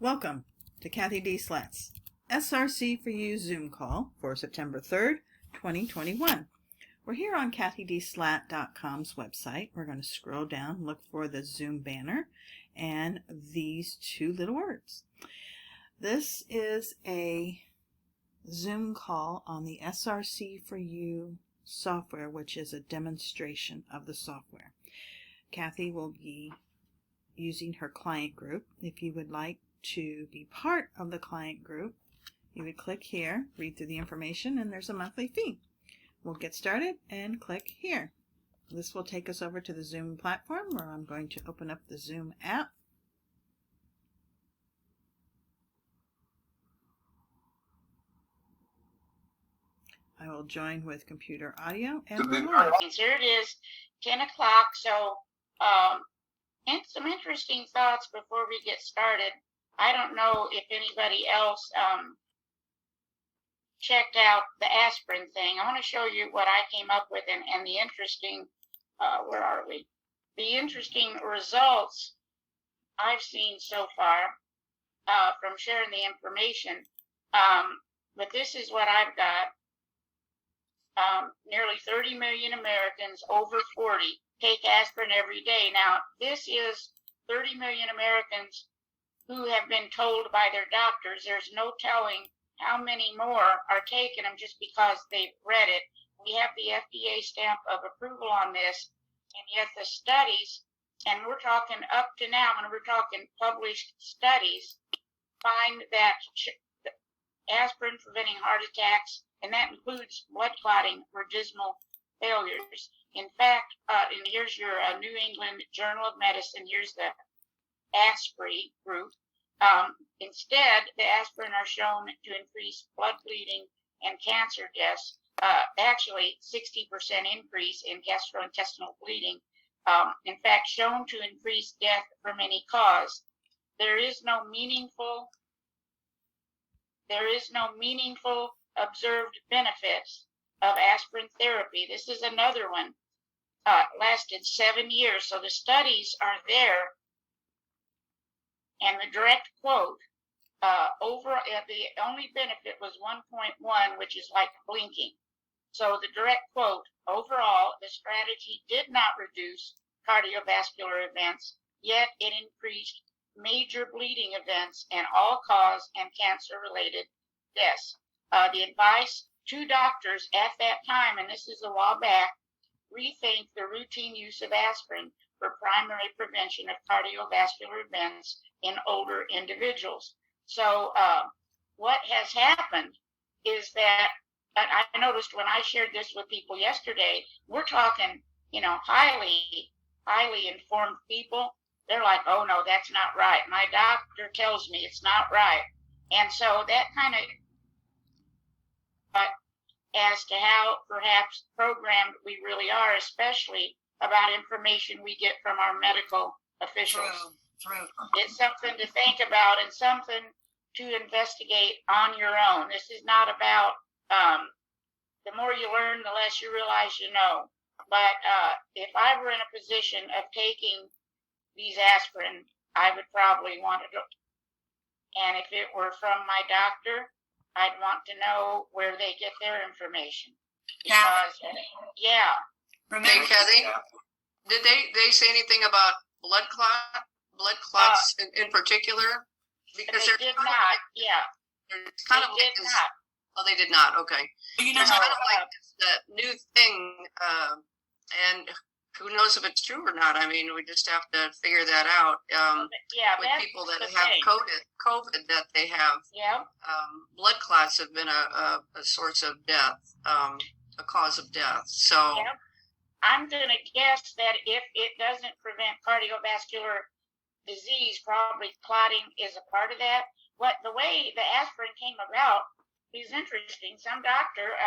Welcome to CathyDSlaught's SRC4u Zoom call for September 3rd, 2021. We're here on CathyDSlaght.com's website. We're going to scroll down, look for the Zoom banner, and these two little words. This is a Zoom call on the SRC4u software, which is a demonstration of the software. Cathy will be using her client group. If you would like to be part of the client group, you would click here, read through the information, and there's a monthly fee. We'll get started and click here. This will take us over to the Zoom platform where I'm going to open up the Zoom app. I will join with computer audio and we're live. Here it is, 10 o'clock, so and some interesting thoughts before we get started. I don't know if anybody else checked out the aspirin thing. I want to show you what I came up with and the interesting, where are we? The interesting results I've seen so far from sharing the information. But this is what I've got. Nearly 30 million Americans over 40 take aspirin every day. Now, this is 30 million Americans who have been told by their doctors. There's no telling how many more are taking them just because they've read it. We have the FDA stamp of approval on this, and yet the studies, and we're talking up to now, when we're talking published studies, find that aspirin preventing heart attacks, and that includes blood clotting or dismal failures. In fact, and here's your New England Journal of Medicine, here's the ASPRI group. Instead, the aspirin are shown to increase blood bleeding and cancer deaths, actually 60% increase in gastrointestinal bleeding. In fact, shown to increase death from any cause. There is no meaningful observed benefits of aspirin therapy. This is another one. Lasted 7 years, so the studies are there. And the direct quote, the only benefit was 1.1, which is like blinking. So the direct quote, overall, the strategy did not reduce cardiovascular events, yet it increased major bleeding events and all-cause and cancer-related deaths. The advice to doctors at that time, and this is a while back, rethink the routine use of aspirin for primary prevention of cardiovascular events in older individuals. So what has happened is that, I noticed when I shared this with people yesterday, we're talking, highly informed people. They're like, oh no, that's not right. My doctor tells me it's not right. And so that kind of, as to how perhaps programmed we really are, especially about information we get from our medical officials. True. It's something to think about and something to investigate on your own. This is not about, the more you learn, the less you realize you know. But if I were in a position of taking these aspirin, I would probably want to go. And if it were from my doctor, I'd want to know where they get their information. Because, Hey, Cathy, did they say anything about blood clots in particular? Because they did not. There's kind of like this. Oh, they did not. Okay. There's kind of like this new thing, and who knows if it's true or not? I mean, we just have to figure that out. With people that have COVID, that they have blood clots have been a source of death, a cause of death. So I'm going to guess that if it doesn't prevent cardiovascular disease, probably clotting is a part of that. But the way the aspirin came about is interesting. Some doctor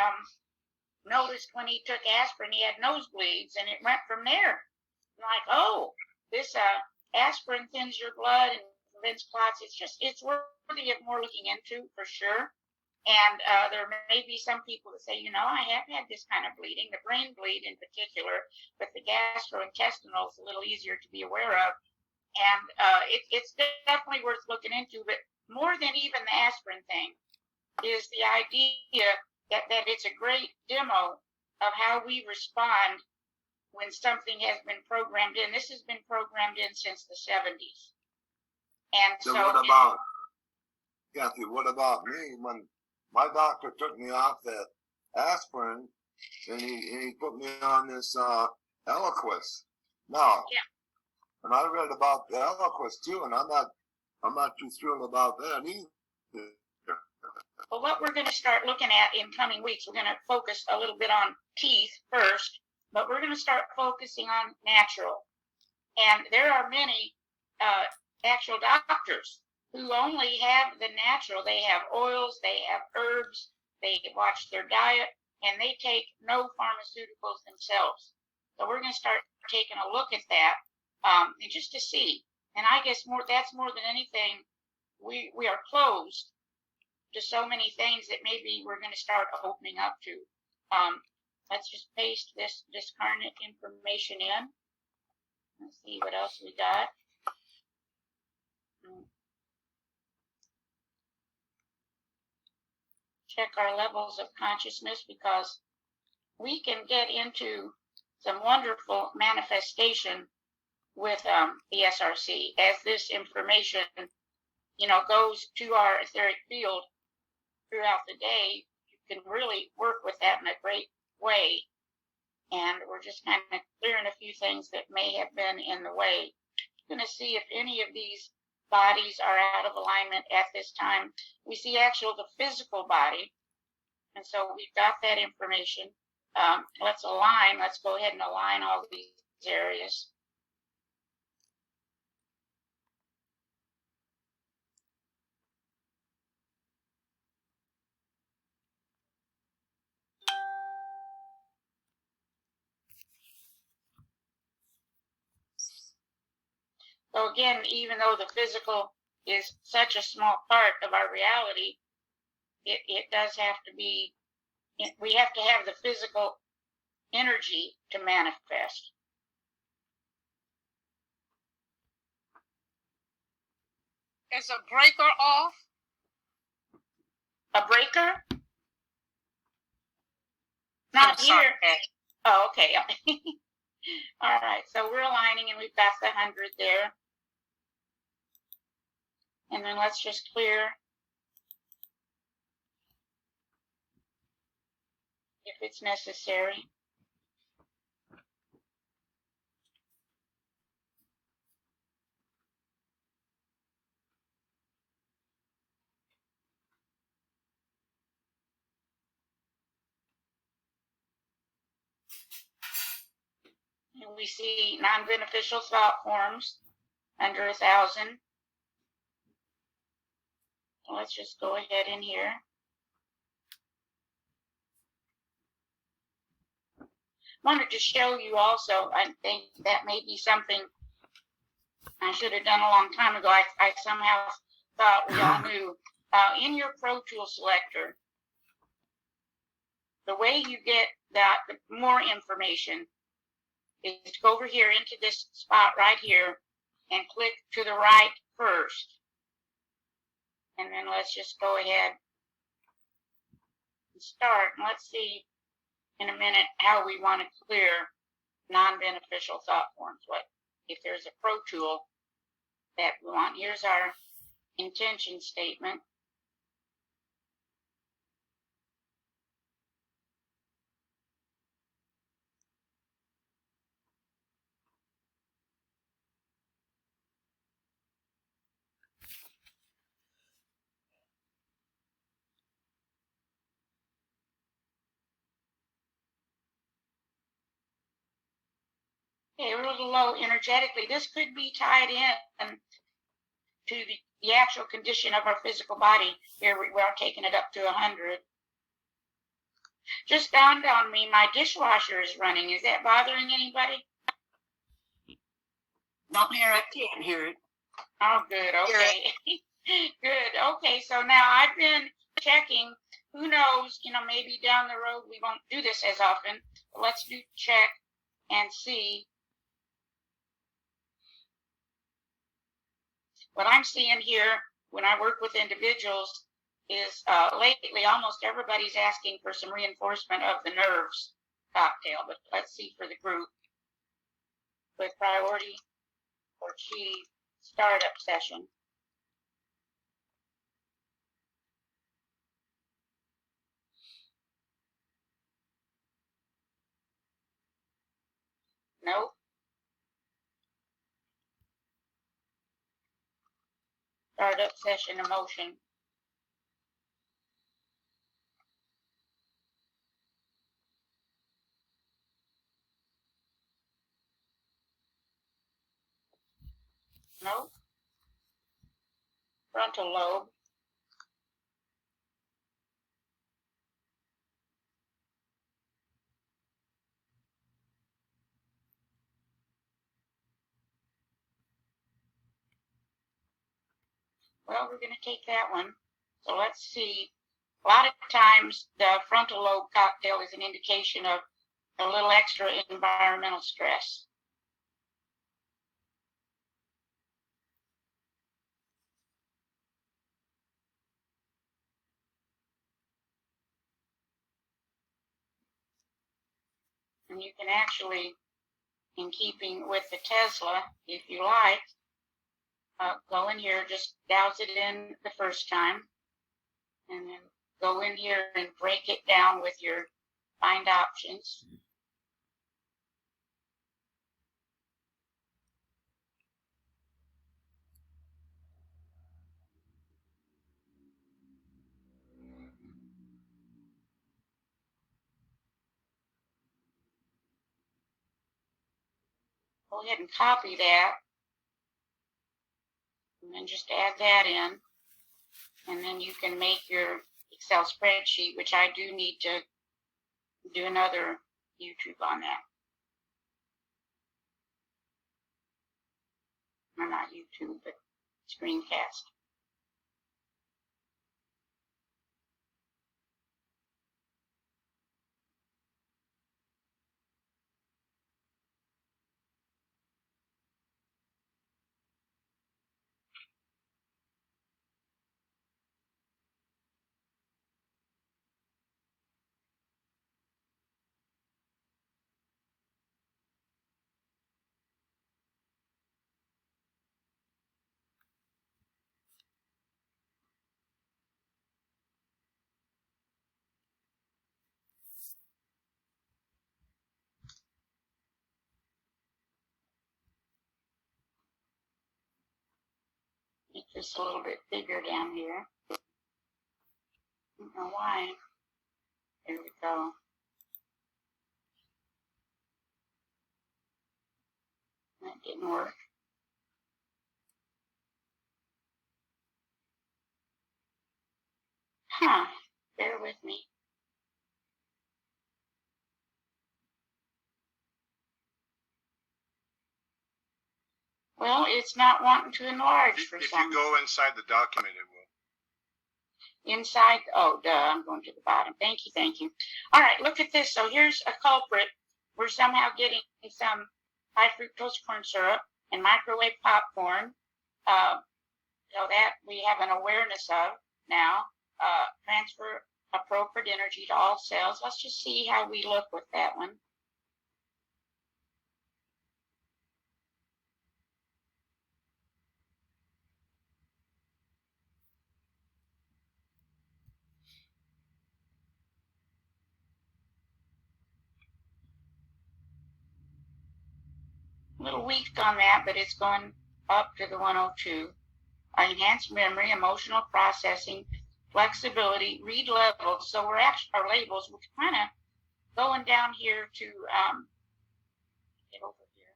noticed when he took aspirin, he had nosebleeds, and it went from there. I'm like, oh, this aspirin thins your blood and prevents clots. It's worthy of more looking into for sure. And there may be some people that say, I have had this kind of bleeding, the brain bleed in particular, but the gastrointestinal is a little easier to be aware of. And it's definitely worth looking into. But more than even the aspirin thing is the idea that it's a great demo of how we respond when something has been programmed in. This has been programmed in since the 70s. And so what about, Cathy, what about me? When my doctor took me off that aspirin and he put me on this Eliquis. Now, and I read about the Eliquis too, and I'm not too thrilled about that either. Well, what we're going to start looking at in coming weeks, we're going to focus a little bit on teeth first, but we're going to start focusing on natural. And there are many actual doctors who only have the natural. They have oils, they have herbs, they watch their diet, and they take no pharmaceuticals themselves. So we're going to start taking a look at that, and just to see. And I guess that's more than anything, we are closed to so many things that maybe we're going to start opening up to. Let's just paste this discarnate information in. Let's see what else we got. Check our levels of consciousness, because we can get into some wonderful manifestation with the SRC as this information, goes to our etheric field throughout the day. You can really work with that in a great way. And we're just kind of clearing a few things that may have been in the way. I'm going to see if any of these bodies are out of alignment at this time. We see the physical body. And so we've got that information. Let's align. Let's go ahead and align all of these areas. So again, even though the physical is such a small part of our reality, it does have to be, we have to have the physical energy to manifest. Is a breaker off? A breaker? Not here. Oh, okay. All right, so we're aligning, and we've got the 100 there. And then let's just clear if it's necessary. And we see non-beneficial thought forms under 1,000. Let's just go ahead in here. Wanted to show you also, I think that may be something I should have done a long time ago. I somehow thought we all knew. In your Pro Tool selector, the way you get that more information is to go over here into this spot right here and click to the right first. And then let's just go ahead and start. And let's see in a minute how we want to clear non-beneficial thought forms. What if there's a Pro Tool that we want? Here's our intention statement. Okay, we're a little low energetically. This could be tied in to the actual condition of our physical body. Here we are taking it up to 100. Just dawned on me, my dishwasher is running. Is that bothering anybody? Don't hear it. Can't hear it. Oh, good. Okay. Good. Okay, so now I've been checking. Who knows, maybe down the road we won't do this as often. But let's check and see. what I'm seeing here when I work with individuals is lately almost everybody's asking for some reinforcement of the nerves cocktail, but let's see for the group. With priority for Chi startup session. Nope. Startup session emotion. Nope. Frontal lobe. Well, we're going to take that one. So let's see. A lot of times the frontal lobe cocktail is an indication of a little extra environmental stress. And you can actually, in keeping with the Tesla, if you like, go in here, just douse it in the first time, and then go in here and break it down with your find options. Go ahead and copy that, and then just add that in, and then you can make your Excel spreadsheet, which I do need to do another YouTube on that. Or not YouTube, but screencast. Make this a little bit bigger down here. I don't know why. There we go. That didn't work. Huh. Bear with me. Well, it's not wanting to enlarge for some. If you go inside the document, it will. Inside, oh, duh, I'm going to the bottom. Thank you, thank you. All right, look at this. So here's a culprit. We're somehow getting some high fructose corn syrup and microwave popcorn. So that we have an awareness of now. Transfer appropriate energy to all cells. Let's just see how we look with that one. A little weak on that, but it's going up to the 102. Enhanced memory, emotional processing, flexibility, read levels. So we're actually, our labels, we're kind of going down here to, get over here,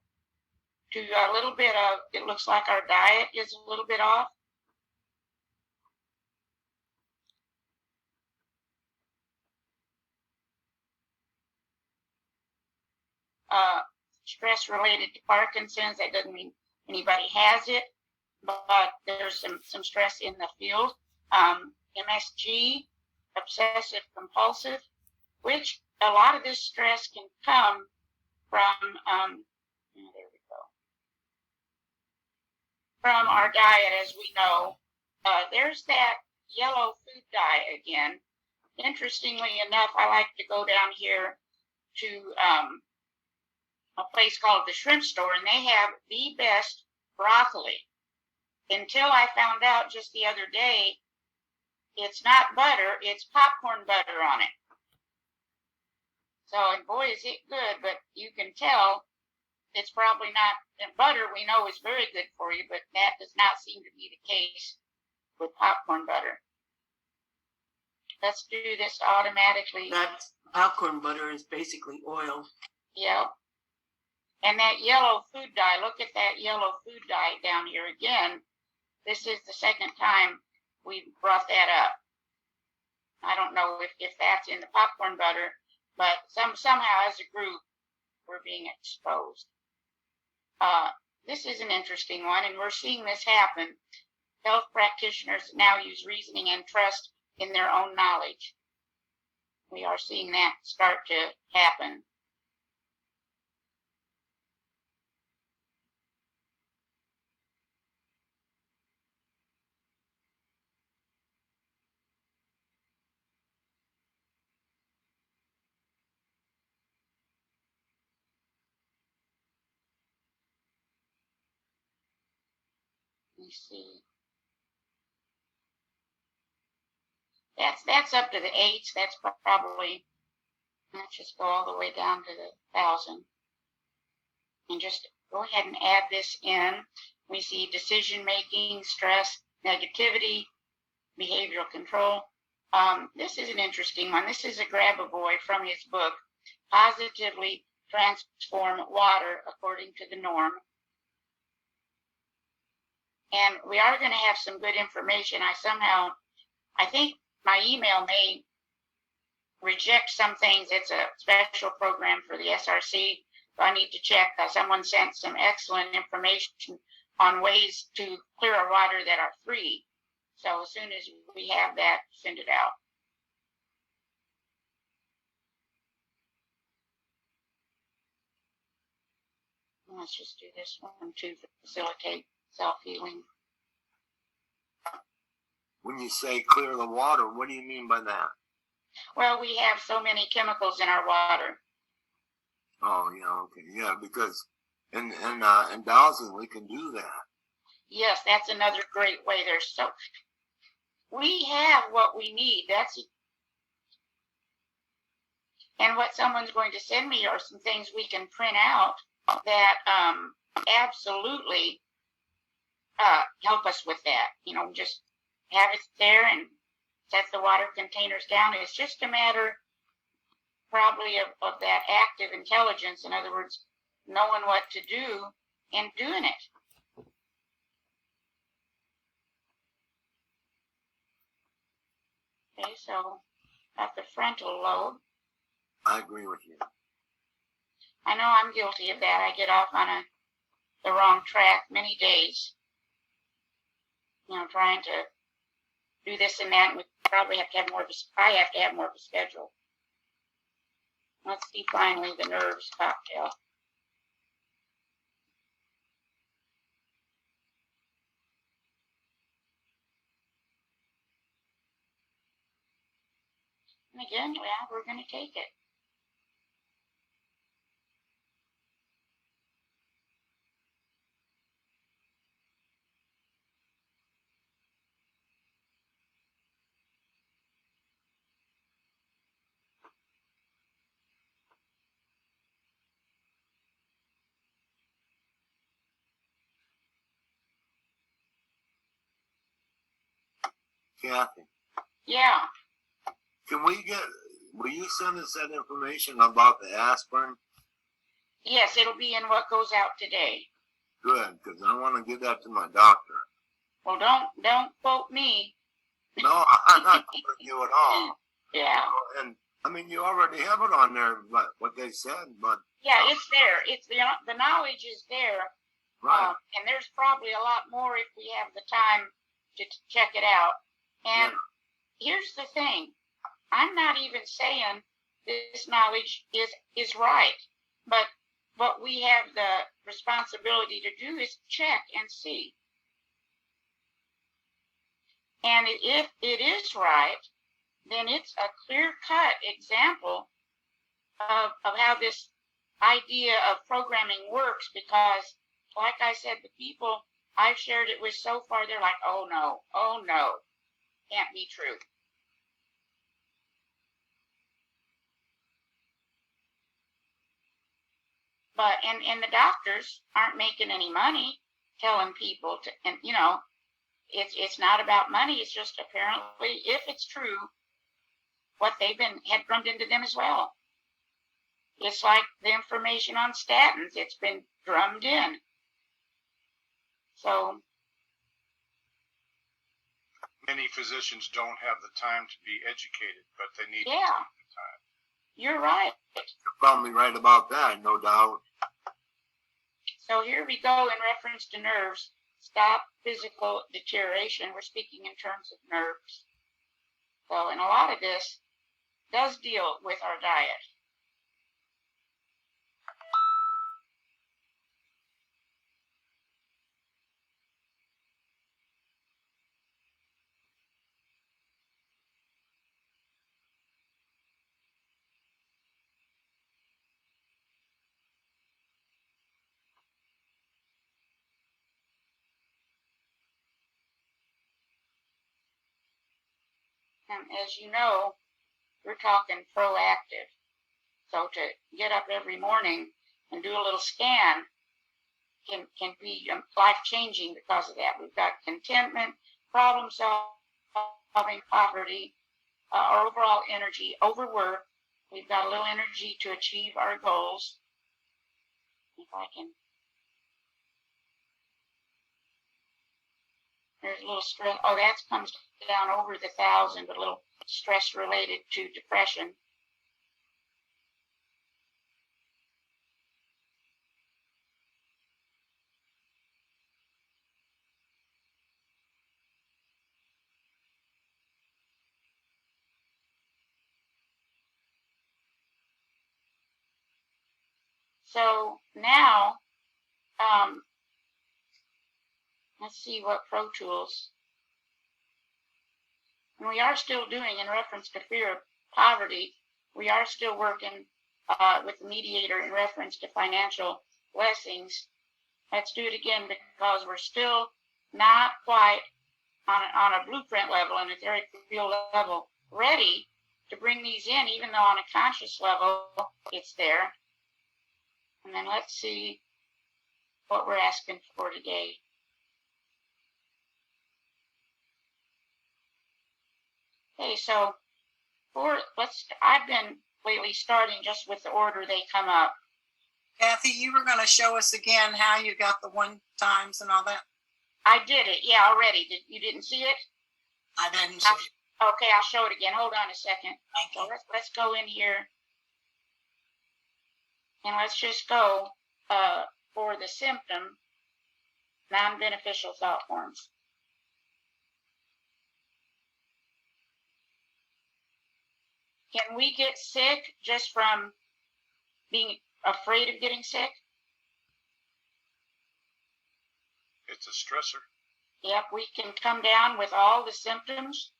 to a little bit of, it looks like our diet is a little bit off. Stress related to Parkinson's, that doesn't mean anybody has it, but there's some stress in the field. MSG, obsessive compulsive, which a lot of this stress can come from, there we go, from our diet, as we know. There's that yellow food dye again. Interestingly enough, I like to go down here to a place called the Shrimp Store, and they have the best broccoli. Until I found out just the other day, it's not butter, it's popcorn butter on it. So, and boy, is it good, but you can tell it's probably not, and butter we know is very good for you, but that does not seem to be the case with popcorn butter. Let's do this automatically. That popcorn butter is basically oil. Yep. And that yellow food dye, look at that yellow food dye down here again. This is the second time we brought that up. I don't know if that's in the popcorn butter, but somehow as a group, we're being exposed. This is an interesting one, and we're seeing this happen. Health practitioners now use reasoning and trust in their own knowledge. We are seeing that start to happen. Let me see. That's up to the 8s. That's probably, let's just go all the way down to the 1,000. And just go ahead and add this in. We see decision making, stress, negativity, behavioral control. This is an interesting one. This is a grab-a-boy from his book, Positively Transform Water According to the Norm. And we are going to have some good information. I think my email may reject some things. It's a special program for the SRC. So I need to check. Someone sent some excellent information on ways to clear our water that are free. So as soon as we have that, send it out. Let's just do this one to facilitate self-healing. When you say clear the water, what do you mean by that? Well, we have so many chemicals in our water. Oh, yeah, okay, yeah, because in dowsing we can do that. Yes, that's another great way. We have what we need. And what someone's going to send me are some things we can print out that absolutely help us with that. Just have it there and set the water containers down. It's just a matter probably of that active intelligence. In other words, knowing what to do and doing it. Okay, so at the frontal lobe. I agree with you. I know I'm guilty of that. I get off on the wrong track many days. Trying to do this and that. And we probably have to have more of a schedule. Let's see finally the nerves cocktail. And again, we're going to take it. Cathy. Yeah. Will you send us that information about the aspirin? Yes, it'll be in what goes out today. Good, because I want to give that to my doctor. Well, don't quote me. No, I'm not quoting you at all. Yeah. And I mean, you already have it on there, but what they said, but yeah, it's there. It's the knowledge is there. Right. And there's probably a lot more if we have the time to check it out. And here's the thing. I'm not even saying this knowledge is right. But what we have the responsibility to do is check and see. And if it is right, then it's a clear-cut example of how this idea of programming works, because, like I said, the people I've shared it with so far, they're like, oh no, can't be true. But, and the doctors aren't making any money telling people to, and you know, it's not about money. It's just apparently, if it's true, what they've had drummed into them as well. It's like the information on statins. It's been drummed in. So Many physicians don't have the time to be educated, but they need to yeah, take the time. you're right. You're probably right about that, no doubt. So here we go in reference to nerves. Stop physical deterioration. We're speaking in terms of nerves. So, and a lot of this does deal with our diet. And as you know, we're talking proactive. So to get up every morning and do a little scan can be life-changing because of that. We've got contentment, problem solving, poverty, our overall energy, overwork. We've got a little energy to achieve our goals. If I can. There's a little stress. Oh, that comes down over the 1,000, but a little stress related to depression. So now, let's see what Pro Tools. And we are still doing, in reference to fear of poverty, we are still working with the mediator in reference to financial blessings. Let's do it again, because we're still not quite on a blueprint level and etheric field level ready to bring these in, even though on a conscious level it's there. And then let's see what we're asking for today. Okay, so I've been lately starting just with the order they come up. Cathy, you were going to show us again how you got the 1 times and all that. I did it, yeah, already. You didn't see it? I didn't see it. Okay, I'll show it again. Hold on a second. Thank you. So let's go in here. And let's just go for the symptom, non-beneficial thought forms. Can we get sick just from being afraid of getting sick? It's a stressor. Yep, we can come down with all the symptoms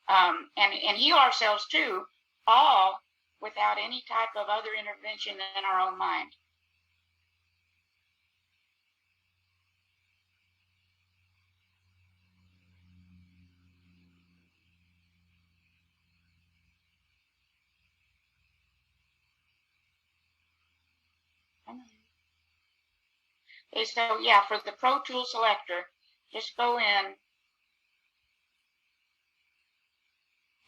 and heal ourselves too, all without any type of other intervention in our own mind. Okay, so yeah, for the Pro Tool selector, just go in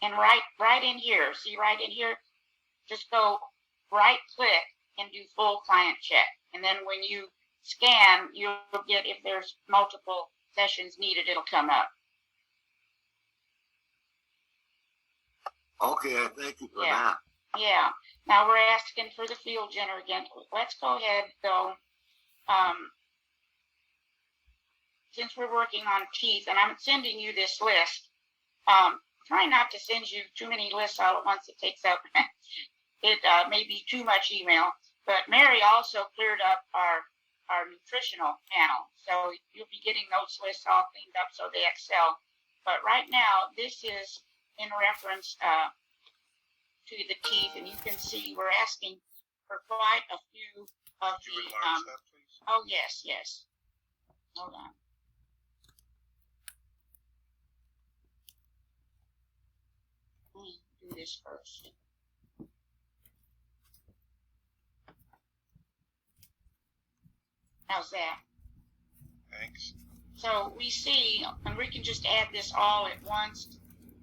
and right in here. See right in here, just go right click and do full client check. And then when you scan, you'll get, if there's multiple sessions needed, it'll come up. Okay, thank you for that. Yeah. Now we're asking for the field general again. Let's go ahead though. Since we're working on teeth, and I'm sending you this list, try not to send you too many lists all at once. It takes up, it may be too much email. But Mary also cleared up our nutritional panel. So you'll be getting those lists all cleaned up so they excel. But right now, this is in reference to the teeth, and you can see we're asking for quite a few of Could you the. enlarge that, please? Oh yes, yes. Hold on. Let me do this first. How's that? Thanks. So we see, and we can just add this all at once,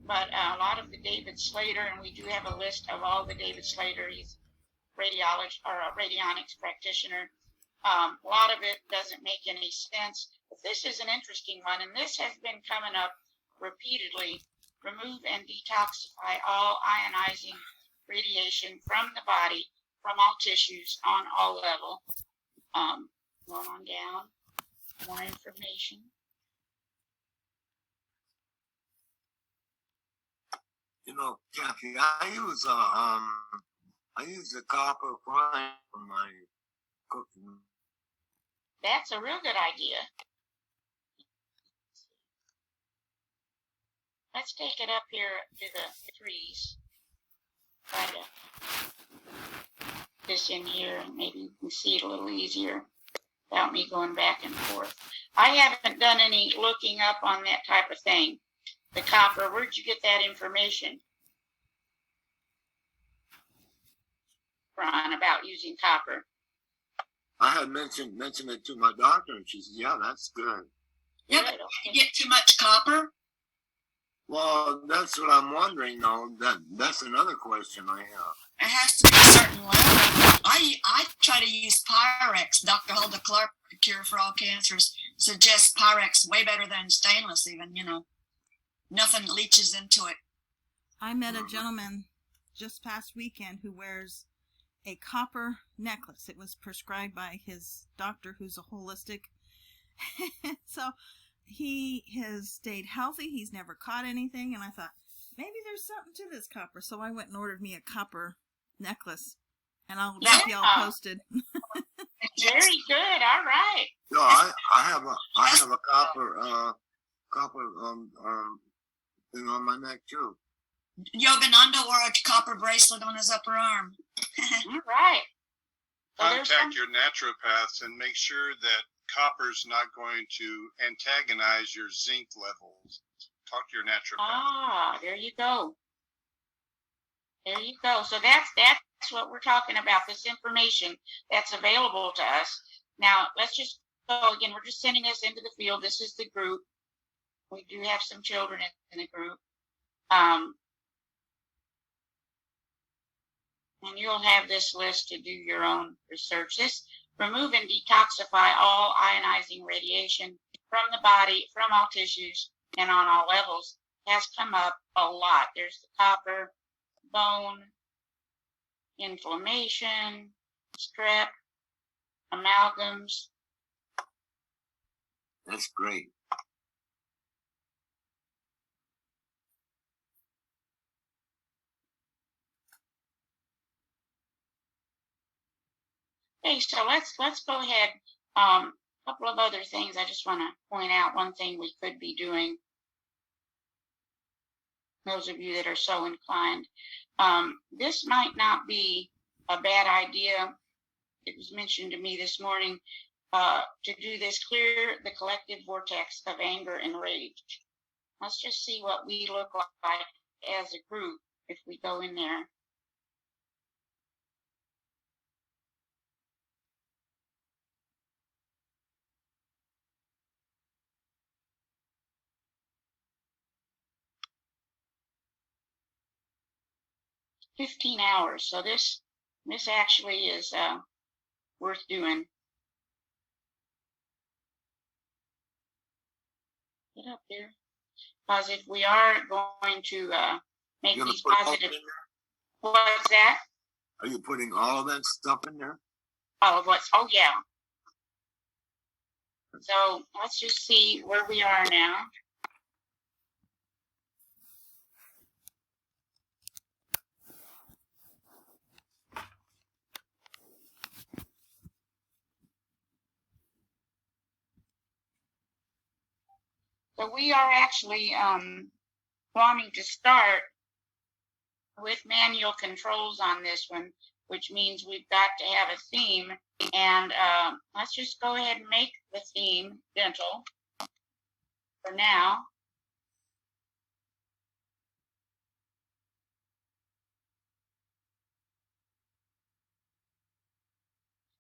but a lot of the David Slater, and we do have a list of all the David Slater. He's radiology or a radionics practitioner. A lot of it doesn't make any sense, but this is an interesting one, and this has been coming up repeatedly. Remove and detoxify all ionizing radiation from the body, from all tissues, on all level. Going on down, more information. You know, Cathy, I use a copper frying for my cooking. That's a real good idea. Let's take it up here to the threes. Try to this in here, and maybe you can see it a little easier without me going back and forth. I haven't done any looking up on that type of thing. The copper, where'd you get that information from about using copper? I had mentioned it to my doctor, and she said, "Yeah, that's good." Yeah, Good, but okay. you get too much copper? Well, that's what I'm wondering, though. That's another question I have. It has to be a certain level. I try to use Pyrex. Dr. Hulda Clark, the Cure for All Cancers, suggests Pyrex way better than stainless even, Nothing leaches into it. I met a gentleman just past weekend who wears a copper necklace. It was prescribed by his doctor, who's a holistic. So he has stayed healthy. He's never caught anything. And I thought, maybe there's something to this copper. So I went and ordered me a copper necklace. And I'll keep y'all posted. Very good. All right. No, I have a copper thing on my neck too. Yogananda wore a copper bracelet on his upper arm. All right. So there's some- Contact your naturopaths and make sure that copper's not going to antagonize your zinc levels. Talk to your naturopath. Ah, there you go. There you go. So that's what we're talking about, this information that's available to us. Now, let's just go again. We're just sending this into the field. This is the group. We do have some children in the group. And you'll have this list to do your own research. This remove and detoxify all ionizing radiation from the body, from all tissues, and on all levels has come up a lot. There's the copper, bone, inflammation, strep, amalgams. That's great. Okay, so let's go ahead. A couple of other things I just want to point out. One thing we could be doing, those of you that are so inclined, this might not be a bad idea. It was mentioned to me this morning to do this, clear the collective vortex of anger and rage. Let's just see what we look like as a group if we go in there. $15 hours. So this actually is worth doing. Get up there. Because if we are going to make these positive. What's that? Are you putting all of that stuff in there? All of what's, oh yeah. So let's just see where we are now. So we are actually wanting to start with manual controls on this one, which means we've got to have a theme. And let's just go ahead and make the theme dental for now.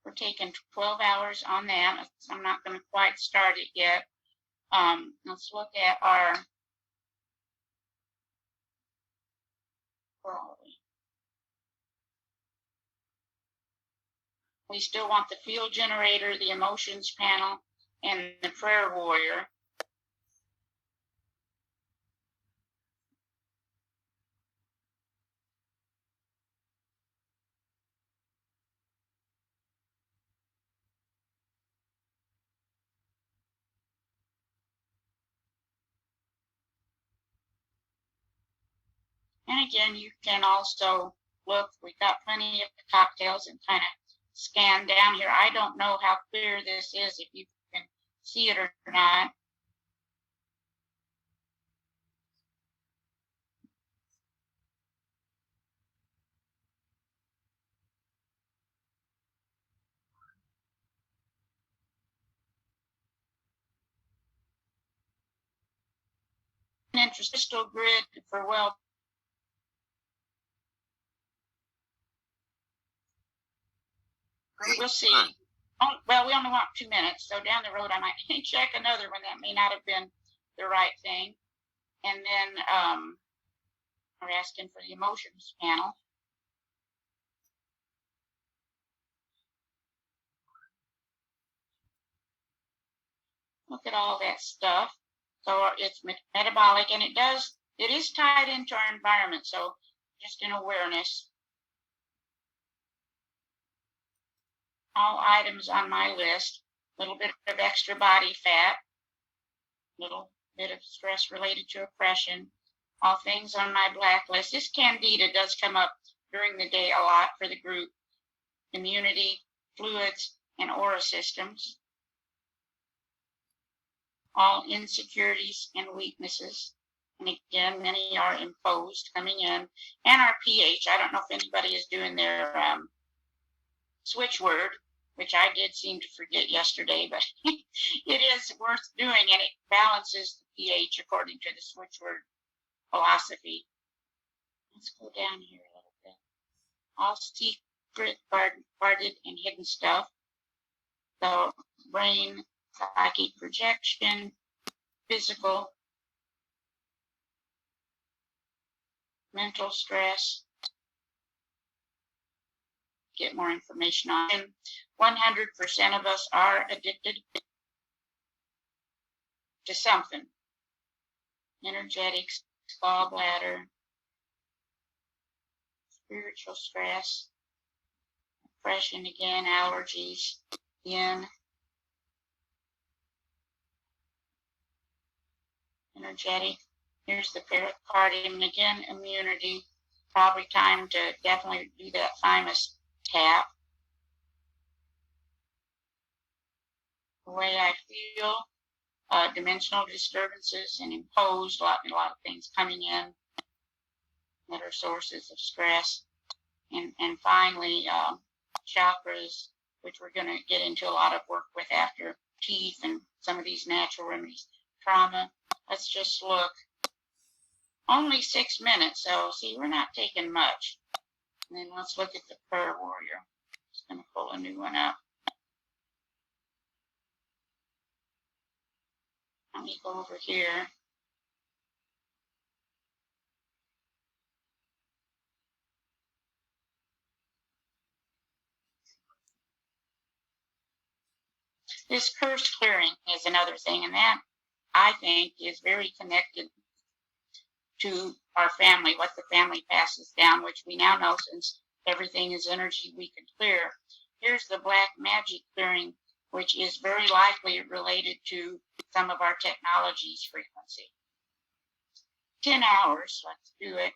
We're taking 12 hours on that. I'm not going to quite start it yet. Let's look at our, where are we? We still want the field generator, the emotions panel, and the prayer warrior. And again, you can also look, we've got plenty of cocktails, and kind of scan down here. I don't know how clear this is, if you can see it or not. An interstitial grid for well. We'll see. Oh, well, we only want 2 minutes, so down the road I might check another one that may not have been the right thing. And then we're asking for the emotions panel. Look at all that stuff. So it's metabolic, and it is tied into our environment, so just an awareness. All items on my list, a little bit of extra body fat, a little bit of stress related to oppression, all things on my blacklist. This candida does come up during the day a lot for the group. Immunity, fluids, and aura systems. All insecurities and weaknesses. And again, many are imposed coming in. And our pH. I don't know if anybody is doing their switch word, which I did seem to forget yesterday, but it is worth doing, and it balances the pH according to the switch word philosophy. Let's go down here a little bit. All secret, guarded, and hidden stuff. So brain, psychic projection, physical, mental stress. Get more information on him. 100% of us are addicted to something. Energetics, gallbladder, spiritual stress, depression again, allergies, yin, energetic. Here's the pericardium, and again, immunity. Probably time to definitely do that thymus tap. The way I feel, dimensional disturbances and imposed, a lot of things coming in that are sources of stress. And finally, chakras, which we're going to get into a lot of work with after teeth and some of these natural remedies. Trauma, let's just look. Only 6 minutes, so see, we're not taking much. And then let's look at the prayer warrior. Just going to pull a new one up. Let me go over here. This curse clearing is another thing, and that, I think, is very connected to our family, what the family passes down, which we now know, since everything is energy we can clear. Here's the black magic clearing, which is very likely related to some of our technology's frequency. 10 hours, let's do it.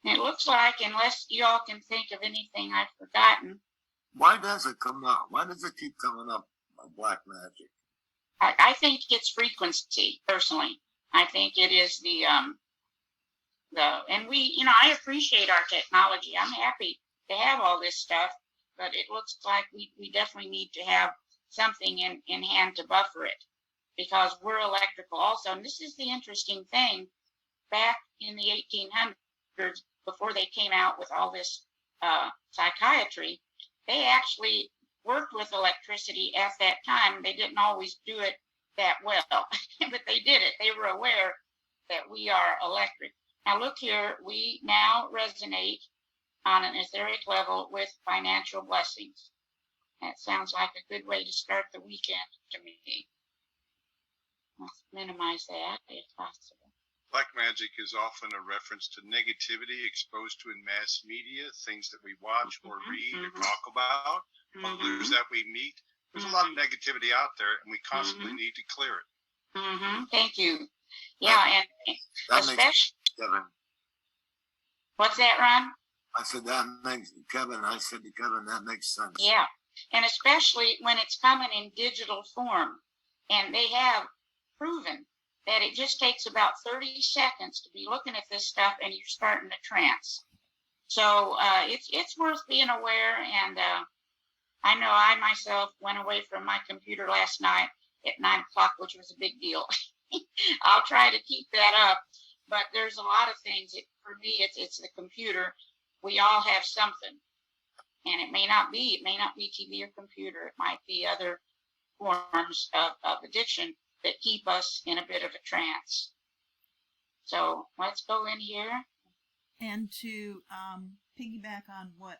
And it looks like, unless you all can think of anything I've forgotten. Why does it come up? Why does it keep coming up black magic? I think it's frequency, personally. I think it is and we, I appreciate our technology. I'm happy to have all this stuff, but it looks like we definitely need to have something in hand to buffer it, because we're electrical also. And this is the interesting thing. Back in the 1800s, before they came out with all this psychiatry, they actually worked with electricity at that time. They didn't always do it that well, but they did it. They were aware that we are electric. Now look here, we now resonate on an etheric level with financial blessings. That sounds like a good way to start the weekend to me. Let's minimize that if possible. Black magic is often a reference to negativity exposed to in mass media, things that we watch or read or talk about, others that we meet. There's a lot of negativity out there, and we constantly need to clear it. Thank you. Yeah, and especially Kevin. What's that, Ron? I said that makes Kevin. I said to Kevin, that makes sense. Yeah, and especially when it's coming in digital form, and they have proven that it just takes about 30 seconds to be looking at this stuff, and you're starting to trance. So it's worth being aware. And I know I myself went away from my computer last night at 9 o'clock, which was a big deal. I'll try to keep that up, but there's a lot of things. For me, it's the computer. We all have something, and it may not be TV or computer. It might be other forms of addiction that keep us in a bit of a trance. So let's go in here. And to piggyback on what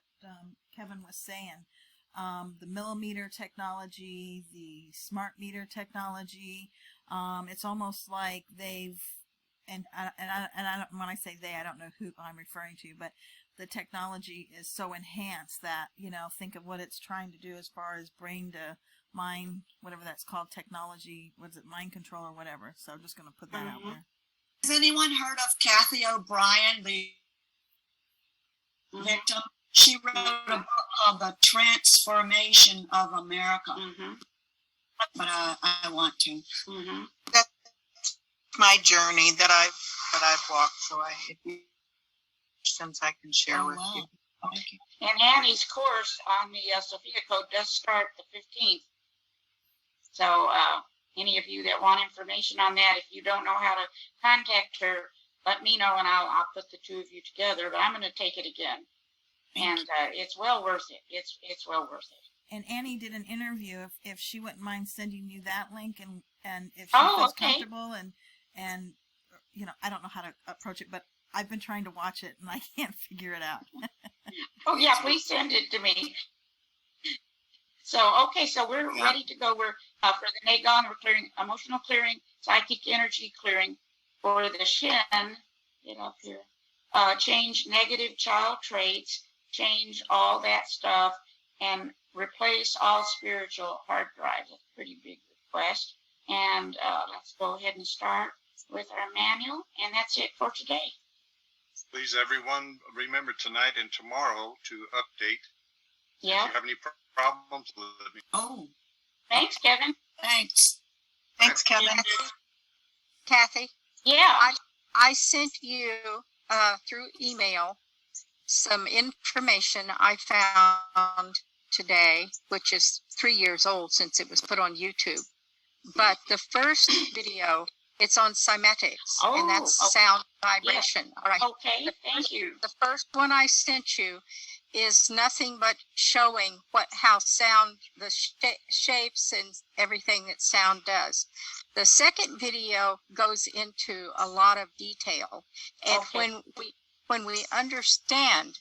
Kevin was saying, the millimeter technology, the smart meter technology, it's almost like they've, and when I say they, I don't know who I'm referring to, but the technology is so enhanced that, think of what it's trying to do as far as brain to mind, whatever that's called, technology, what's it, mind control or whatever. So I'm just going to put that out there. Has anyone heard of Cathy O'Brien, the victim? She wrote a book called The Transformation of America. But I want to. That's my journey that I've walked. So if you questions I can share with you. And Annie's course on the Sophia Code does start the 15th. So any of you that want information on that, if you don't know how to contact her, let me know and I'll put the two of you together. But I'm going to take it again, and it's well worth it. It's well worth it. And Annie did an interview. If she wouldn't mind sending you that link, and if she feels comfortable, and I don't know how to approach it, but I've been trying to watch it and I can't figure it out. Oh yeah, please send it to me. So so we're ready to go. We're for the Gong, we're clearing emotional clearing, psychic energy clearing. For the Shin, get up here. Change negative child traits, change all that stuff, and replace all spiritual hard drives. That's a pretty big request. And let's go ahead and start with our manual, and that's it for today. Please, everyone, remember tonight and tomorrow to update. Yeah. If you have any problems, let me. Oh. Thanks, Kevin. Thanks. Thanks, Kevin. Cathy? Yeah. I sent you through email some information I found today, which is 3 years old since it was put on YouTube. But the first video, it's on cymatics, and that's sound vibration. Yeah. All right. Okay, thank you. The first one I sent you is nothing but showing how sound, the shapes and everything that sound does. The second video goes into a lot of detail, and when we understand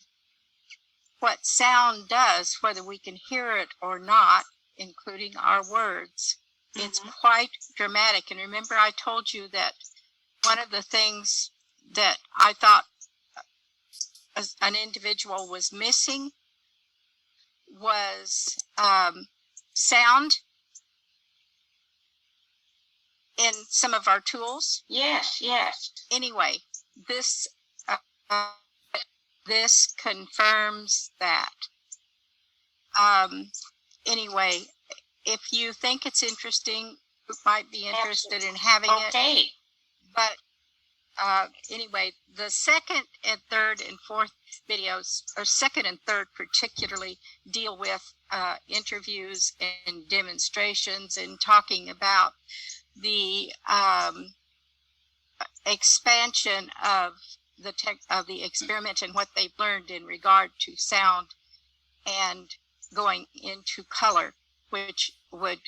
what sound does, whether we can hear it or not, including our words, it's quite dramatic. And remember, I told you that one of the things that I thought an individual was missing was sound in some of our tools. Yes. Anyway, this confirms that. Anyway, if you think it's interesting, you might be interested in having it. Okay. But anyway, the second and third and fourth videos, or second and third particularly, deal with interviews and demonstrations and talking about the expansion of the experiment and what they've learned in regard to sound and going into color, which would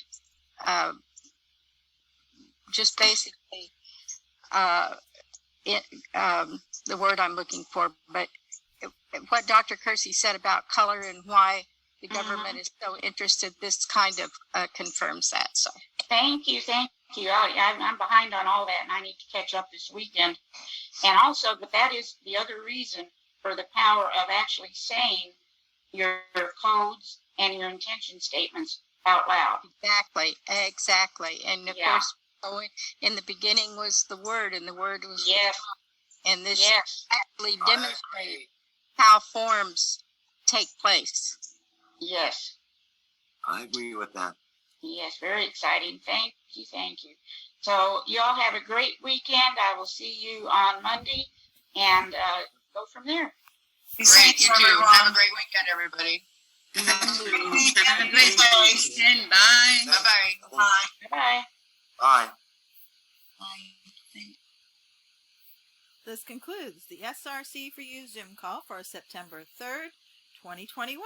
just basically the word I'm looking for, but what Dr. Kersey said about color and why the government is so interested, this kind of confirms that. So thank you. I'm behind on all that, and I need to catch up this weekend. And also, but that is the other reason for the power of actually saying your codes and your intention statements out loud. Exactly. And of course, in the beginning was the word, and the word was and this actually demonstrates how forms take place. Yes. I agree with that. Yes, very exciting. Thank you. So you all have a great weekend. I will see you on Monday and go from there. Great, you too. Have a great weekend, everybody. Have a great weekend. Bye. Bye-bye. Bye. Bye. Bye. This concludes the SRC4u Zoom call for September 3rd, 2021.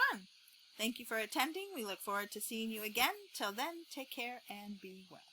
Thank you for attending. We look forward to seeing you again. Till then, take care and be well.